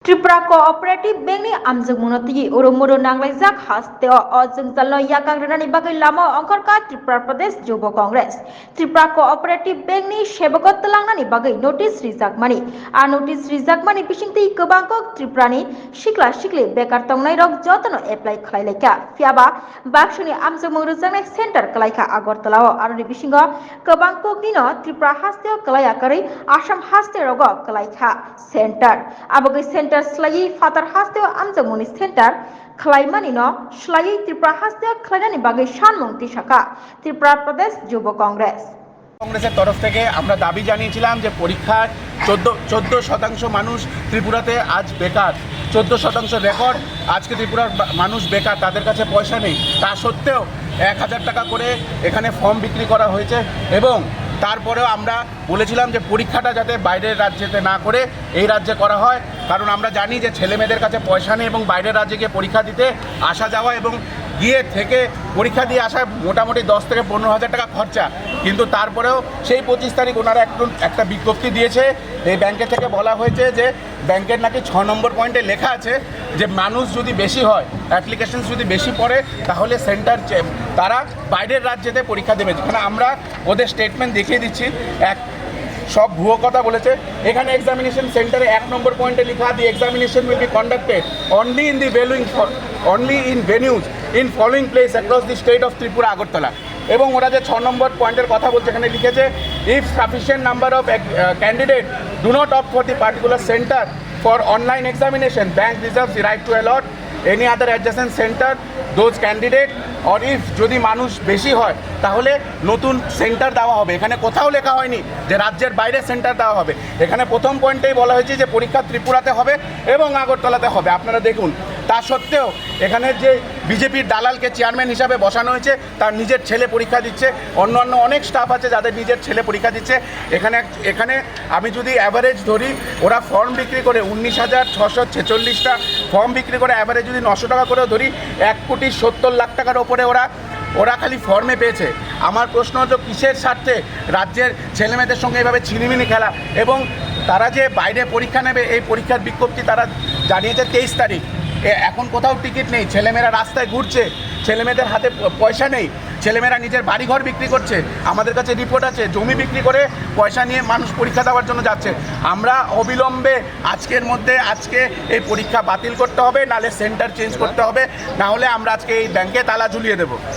Tripura Cooperative Bank ni amjung munoti urumuru nanglajak hasteo ojung jalno yakang renani bagai lama angkarka Tripura Pradesh Jubo Congress. Tripura Cooperative Bank ni sebokot telangnani bagai notice rijak mani. Notice rijak mani bisingti kebangkok Tripura ni sikla sikli bekar tongnai rok jotono apply khlaileka. Fiaba baksuni amjung mungrujaknai center kalaika Agartalao aroni bisingo kebangkok nino Tripura hasteo kalaya kari Assam hasteo rogo kalaika center. Abogai center Slagi Fatar Hasteo Amjamuni Center Klaimani no Slagi Tripura Hasteo Klainani Bagai Shanmung Tishaka Tripura Pradesh Jubo Congress. কংগ্রেসের তরফ থেকে আমরা দাবি জানিয়েছিলাম যে পরীক্ষার 14% মানুষ ত্রিপুরাতে আজ বেকার, 14% রেকর্ড। আজকে ত্রিপুরার মানুষ বেকার, তাদের কাছে পয়সা নেই। তা সত্ত্বেও 1000 টাকা করে এখানে ফর্ম বিক্রি করা হয়েছে এবং তারপরেও আমরা বলেছিলাম যে পরীক্ষাটা যাতে বাইরের রাজ্যেতে না করে এই রাজ্যে করা হয়, কারণ আমরা জানি যে ছেলেমেয়েদের কাছে পয়সা নেই এবং বাইরের রাজ্যে গিয়ে পরীক্ষা দিতে আসা যাওয়া এবং গিয়ে থেকে পরীক্ষা দিয়ে আসা মোটামুটি 10 থেকে 15,000 টাকা খরচা। কিন্তু তারপরেও সেই 25 তারিখ ওনারা একটা বিজ্ঞপ্তি দিয়েছে, এই ব্যাংকের থেকে বলা হয়েছে যে ব্যাংকের নাকি 6 নম্বর পয়েন্টে লেখা আছে যে মানুষ যদি বেশি হয়, অ্যাপ্লিকেশন যদি বেশি পড়ে তাহলে সেন্টার তারা বাইরের রাজ্যেতে পরীক্ষা দেবে। যেখানে আমরা ওদের স্টেটমেন্ট দেখিয়ে দিচ্ছি, সব ভুয়ো কথা বলেছে। এখানে এক্সামিনেশন সেন্টারে 1 নম্বর পয়েন্টে লেখা দি examination will be conducted only in ভেনিউজ in following place across the state of Tripura Agartala. এবং ওরা যে 6 নম্বর পয়েন্টের কথা বলছে এখানে লিখেছে if sufficient number of candidate do not opt for the particular centre for online examination bank reserves the right to allot any other adjacent centre those candidate or if যদি মানুষ বেশি হয় তাহলে নতুন সেন্টার দেওয়া হবে। এখানে কোথাও লেখা হয়নি যে রাজ্যের বাইরে সেন্টার দেওয়া হবে। এখানে প্রথম পয়েন্টেই বলা হয়েছে যে পরীক্ষা ত্রিপুরাতে হবে এবং আগরতলাতে হবে। আপনারা দেখুন, তা সত্ত্বেও এখানে যে বিজেপির দালালকে চেয়ারম্যান হিসাবে বসানো হয়েছে, তার নিজের ছেলে পরীক্ষা দিচ্ছে, অন্য অনেক স্টাফ আছে যাদের নিজের ছেলে পরীক্ষা দিচ্ছে। এখানে আমি যদি অ্যাভারেজ ধরি, ওরা ফর্ম বিক্রি করে 19,646টা ফর্ম বিক্রি করে অ্যাভারেজ যদি 900 টাকা করেও ধরি, 1,70,00,000 টাকার ওপরে ওরা খালি ফর্মে পেয়েছে। আমার প্রশ্ন হচ্ছে কিসের স্বার্থে রাজ্যের ছেলেমেয়েদের সঙ্গে এভাবে ছিনিমিনি খেলা? এবং তারা যে বাইরে পরীক্ষা নেবে এই পরীক্ষার বিজ্ঞপ্তি তারা জানিয়েছে 23 তারিখ। এখন কোথাও টিকিট নেই, ছেলেমেয়েরা রাস্তায় ঘুরছে, ছেলেমেয়েদের হাতে পয়সা নেই, ছেলেমেয়েরা নিজের বাড়িঘর বিক্রি করছে। আমাদের কাছে রিপোর্ট আছে, জমি বিক্রি করে পয়সা নিয়ে মানুষ পরীক্ষা দেওয়ার জন্য যাচ্ছে। আমরা অবিলম্বে আজকে এই পরীক্ষা বাতিল করতে হবে, নাহলে সেন্টার চেঞ্জ করতে হবে, না হলে আমরা আজকে এই ব্যাংকে তালা ঝুলিয়ে দেবো।